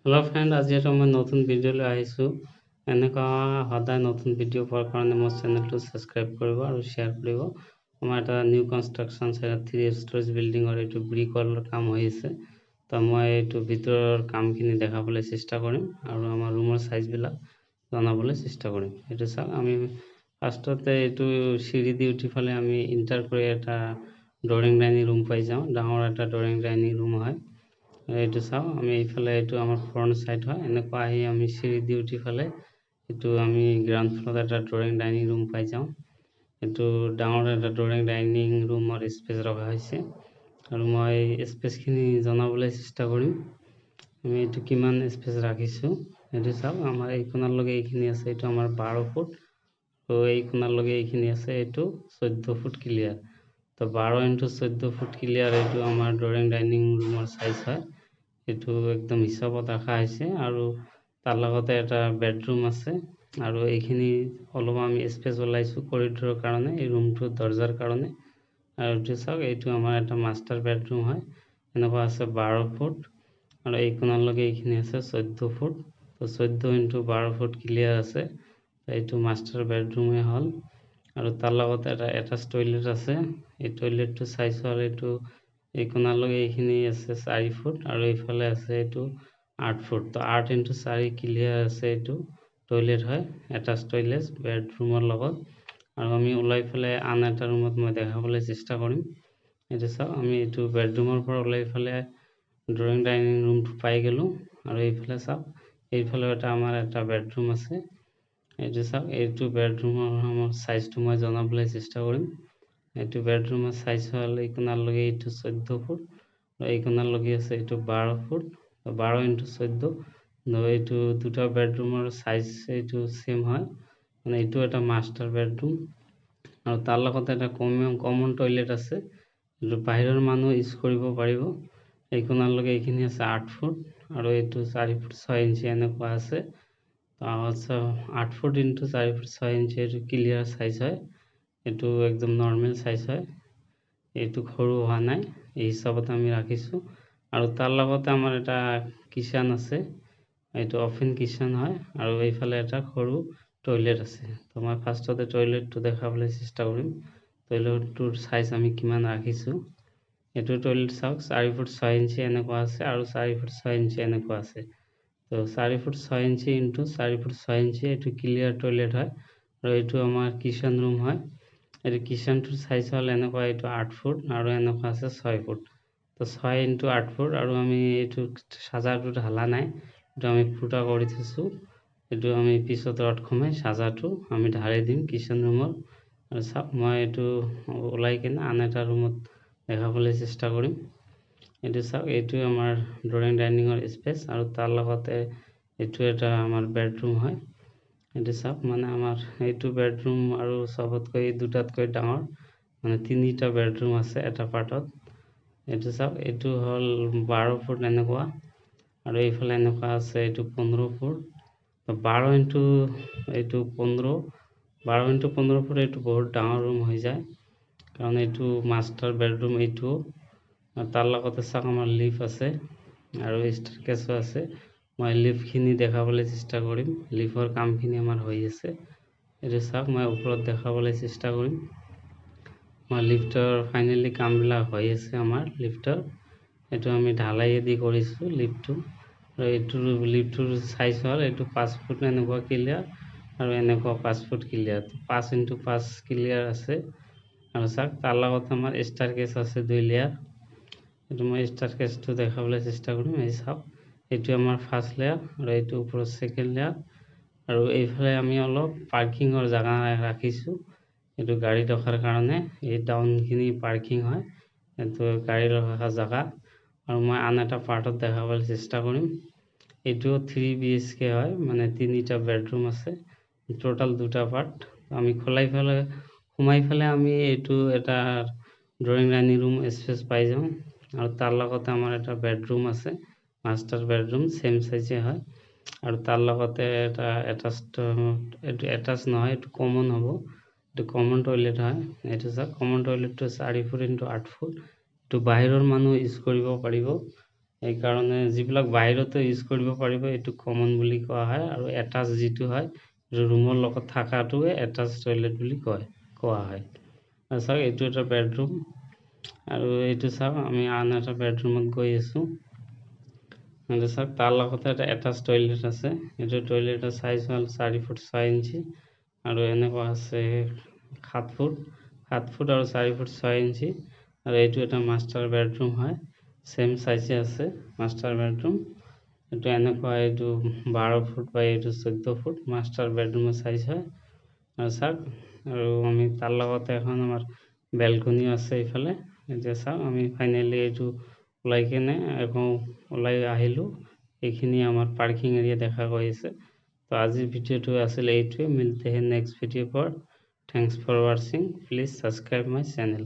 Hello friend, आज मैं नतुन video आहिছোঁ। এনেকুৱা সদায় নতুন ভিডিঅ' পোৱাৰ কাৰণে মোৰ চেনেলটো ছাবস্ক্ৰাইব কৰিব আৰু শ্বেয়াৰ কৰিব। আমাৰ এটা নিউ কনষ্ট্ৰাকশ্যন সাইট 3 ষ্টৰেজ বিল্ডিঙৰ এইটো ব্ৰিক ৱালৰ কাম হৈ আছে। তো মই এইটো ভিতৰৰ কামখিনি দেখাবলৈ চেষ্টা কৰিম আৰু আমাৰ ৰুমৰ সাইজবিলাক জনাবলৈ চেষ্টা কৰিম। এইটো চাওক, আমি ফাৰ্ষ্টতে এইটো সিঁড়ি দি উঠি ফালে আমি ইণ্টাৰ কৰি এটা ড্ৰয়িং ডাইনিং ৰুম পাই যাওঁ। ডাঙৰ এটা ড্ৰয়িং ডাইনিং ৰুম হয়। এইটো চাও, আমি এইফালে এইটো আমাৰ ফ্ৰন্ট সাইড হয়। এনেকুৱা আহি আমি সিঁড়ি দি উঠি ফালে এইটো আমি গ্ৰাউণ্ড ফ্লোৰত এটা ড্ৰয়িং ডাইনিং ৰুম পাই যাওঁ। এইটো ডাঙৰ এটা ড্ৰয়িং ডাইনিং ৰুমৰ স্পেচ ৰখা হৈছে আৰু মই স্পেচখিনি জনাবলৈ চেষ্টা কৰিম। আমি এইটো কিমান স্পেচ ৰাখিছোঁ এইটো চাওক। আমাৰ এই কোণালৈকে এইখিনি আছে, এইটো আমাৰ 12 ফুট আৰু এই কোণালৈকে এইখিনি আছে, এইটো 14 ফুট ক্লিয়াৰ। তো 12 × 14 ফুট ক্লিয়াৰ এইটো আমাৰ ড্ৰয়িং ডাইনিং ৰুমৰ সাইজ হয়। এইটো একদম হিচাপত ৰাখা হৈছে আৰু তাৰ লগতে এটা বেডৰুম আছে আৰু এইখিনি অলপ আমি স্পেচ ওলাইছোঁ কৰিডৰৰ কাৰণে, এই ৰুমটোৰ দৰজাৰ কাৰণে। আৰু এইটো চাওক, এইটো আমাৰ এটা মাষ্টাৰ বেডৰুম হয়। এনেকুৱা আছে 12 ফুট আৰু এই কোণালৈকে এইখিনি আছে 14 ফুট। তো 14 × 12 ফুট ক্লিয়াৰ আছে। এইটো মাষ্টাৰ বেডৰুমে হ'ল আৰু তাৰ লগতে এটা এটাচ টয়লেট আছে। এই টয়লেটটো সাইজ হ'ল এইটো এই কোণালৈকে এইখিনি আছে 4 ফুট আৰু এইফালে আছে এইটো 8 ফুট। তো 8 × 4 ক্লিয়াৰ আছে। এইটো টয়লেট হয়, এটাচ টয়লেট বেডৰুমৰ লগত। আৰু আমি ওলাই ফালে আন এটা ৰুমত মই দেখাবলৈ চেষ্টা কৰিম। এইটো চাওক, আমি এইটো বেডৰুমৰ পৰা ওলাই ফালে ড্ৰয়িং ডাইনিং ৰুমটো পাই গ'লোঁ আৰু এইফালে চাওক, এইফালেও আমাৰ এটা বেডৰুম আছে। এইটো চাওক, এইটো বেডৰুমৰ আমাৰ সাইজটো মই জনাবলৈ চেষ্টা কৰিম। এইটো বেডৰুমৰ সাইজ হ'ল এই কোণালৈকে এইটো 14 ফুট আৰু এই কোণালৈকে আছে এইটো 12 ফুট। 12 × 14 এইটো দুটা বেডৰুমৰ সাইজ এইটো সেম হয়, মানে এইটো এটা মাষ্টাৰ বেডৰুম আৰু তাৰ লগতে এটা কমন টয়লেট আছে। এইটো বাহিৰৰ মানুহ ইউজ কৰিব পাৰিব। এই কোণালৈকে এইখিনি আছে 8 ফুট আৰু এইটো 4 ফুট 6 ইঞ্চি এনেকুৱা আছে। 8 ফুট × 4 ফুট 6 ইঞ্চি এইটো ক্লিয়াৰ সাইজ হয়। এইটো একদম নৰ্মেল সাইজ হয়, এইটো সৰু হোৱা নাই, এই হিচাপত আমি ৰাখিছোঁ। আৰু তাৰ লগতে আমাৰ এটা কিচেন আছে, এইটো অপেন কিচেন হয় আৰু এইফালে এটা সৰু টয়লেট আছে। তো মই ফাৰ্ষ্টতে টয়লেটটো দেখাবলৈ চেষ্টা কৰিম। টয়লেটটোৰ সাইজ আমি কিমান ৰাখিছোঁ। এইটো টয়লেট চাওক, 4 ফুট 6 ইঞ্চি এনেকুৱা আছে আৰু 4 ফুট 6 ইঞ্চি এনেকুৱা আছে। তো 4 ফুট 6 ইঞ্চি × 4 ফুট 6 ইঞ্চি এইটো ক্লিয়াৰ টয়লেট হয় আৰু এইটো আমাৰ কিচেন ৰুম হয়। এইটো কিচেনটোৰ সাইজ হ'ল এনেকুৱা, এইটো 8 ফুট আৰু এনেকুৱা আছে 6 ফুট। তো 6 × 8 ফুট আৰু আমি এইটো সাজাটো ঢালা নাই, এইটো আমি ফুটা কৰি থৈছোঁ। এইটো আমি পিছত ৰড সোমাই সাজাটো আমি ঢালি দিম কিচেন ৰুমৰ। আৰু চাওক, মই এইটো ওলাই কিনে আন এটা ৰুমত দেখাবলৈ চেষ্টা কৰিম। এইটো চাওক, এইটো আমাৰ ড্ৰয়িং ডাইনিঙৰ স্পেচ আৰু তাৰ লগতে এইটো এটা আমাৰ বেডৰুম হয়। এইটো চাওক, মানে আমাৰ এইটো বেডৰুম আৰু চবতকৈ দুটাতকৈ ডাঙৰ, মানে 3টা বেডৰুম আছে এটা পাৰ্টত। এইটো চাওক, এইটো হ'ল 12 ফুট এনেকুৱা আৰু এইফালে এনেকুৱা আছে এইটো 15 ফুট। 12 × এইটো 15, 12 × 15 ফুট এইটো বহুত ডাঙৰ ৰুম হৈ যায়, কাৰণ এইটো মাষ্টাৰ বেডৰুম এইটো। তাৰ লগতে চাওক, আমাৰ লিফ্ট আছে আৰু ষ্টেয়াৰকেছো আছে। মই লিফ্টখিনি দেখাবলৈ চেষ্টা কৰিম, লিফ্টৰ কামখিনি আমাৰ হৈ আছে। এইটো চাওক, মই ওপৰত দেখাবলৈ চেষ্টা কৰিম। মই লিফ্টৰ ফাইনেলি কামবিলাক হৈ আছে আমাৰ লিফ্টৰ। এইটো আমি ঢালাইদি কৰিছোঁ লিফ্টটো আৰু এইটো লিফ্টটোৰ সাইজ হ'ল এইটো 5 ফুট এনেকুৱা ক্লিয়াৰ আৰু এনেকুৱা 5 ফুট ক্লিয়াৰ। 5 × 5 ক্লিয়াৰ আছে। আৰু চাওক, তাৰ লগত আমাৰ ষ্টেয়াৰকেছ আছে 2 লেয়াৰ। এইটো মই ষ্টেয়াৰকেছটো দেখাবলৈ চেষ্টা কৰিম। এই চাওক, এইটো আমাৰ ফাৰ্ষ্ট লেয়াৰ আৰু এইটো ওপৰত ছেকেণ্ড লেয়াৰ। আৰু এইফালে আমি অলপ পাৰ্কিঙৰ জেগা ৰাখিছোঁ, এইটো গাড়ী ৰখাৰ কাৰণে। এই ডাউনখিনি পাৰ্কিং হয়, এইটো গাড়ী ৰখা জেগা। আৰু মই আন এটা পাৰ্টত দেখাবলৈ চেষ্টা কৰিম। এইটো 3 BHK হয়, মানে 3টা বেডৰুম আছে, টোটাল 2টা পাৰ্ট। আমি সোমাই ফেলে আমি এইটো এটা ড্ৰয়িং ডাইনিং ৰুম স্পেচ পাই যাওঁ আৰু তাৰ লগতে আমাৰ এটা বেডৰুম আছে, মাষ্টাৰ বেডৰুম সেম সাইজে হয়। আৰু তাৰ লগতে এটা এইটো এটাচ নহয়, এইটো কমন হ'ব, এইটো কমন টয়লেট হয়। এইটো চাওক, কমন টয়লেটটো 4 ফুট × 8 ফুট। এইটো বাহিৰৰ মানুহ ইউজ কৰিব পাৰিব। এই কাৰণে যিবিলাক বাহিৰতে ইউজ কৰিব পাৰিব এইটো কমন বুলি কোৱা হয় আৰু এটাচ যিটো হয় ৰুমৰ লগত থাকাটোৱে এটাচ টয়লেট বুলি কোৱা হয়। আৰু চাওক এইটো এটা বেডৰুম আৰু এইটো চাওক আমি আন এটা বেডৰুমত গৈ আছোঁ। আৰু চাওক তাৰ লগতে এটা এটাচ টয়লেট আছে। এইটো টয়লেটৰ চাইজ হ'ল 4 ফুট 6 ইঞ্চি আৰু এনেকুৱা আছে 7 ফুট আৰু 4 ফুট 6 ইঞ্চি আৰু এইটো এটা মাষ্টাৰ বেডৰুম হয়। সেম সাইজে আছে মাস্টাৰ বেডৰুম। এটা এনেকুৱা এইটো 12 ফুট বা এইটো 14 ফুট মাস্টাৰ বেডৰুমৰ সাইজ হয়। আৰু চাওক আৰু আমি তাৰ লগতে এখন আমাৰ বেলকনি আছে এইফালে। এতিয়া চাওক আমি ফাইনেলি এইটো ওলাই কিনে এখন ওলাই আহিলোঁ। এইখিনি আমাৰ পাৰ্কিং এৰিয়া দেখা গৈ আছে। তো আজিৰ ভিডিঅ'টো আছিল এইটোৱে। মিলতে হে নেক্সট ভিডিঅ' পৰ। Thanks for watching. Please subscribe my channel.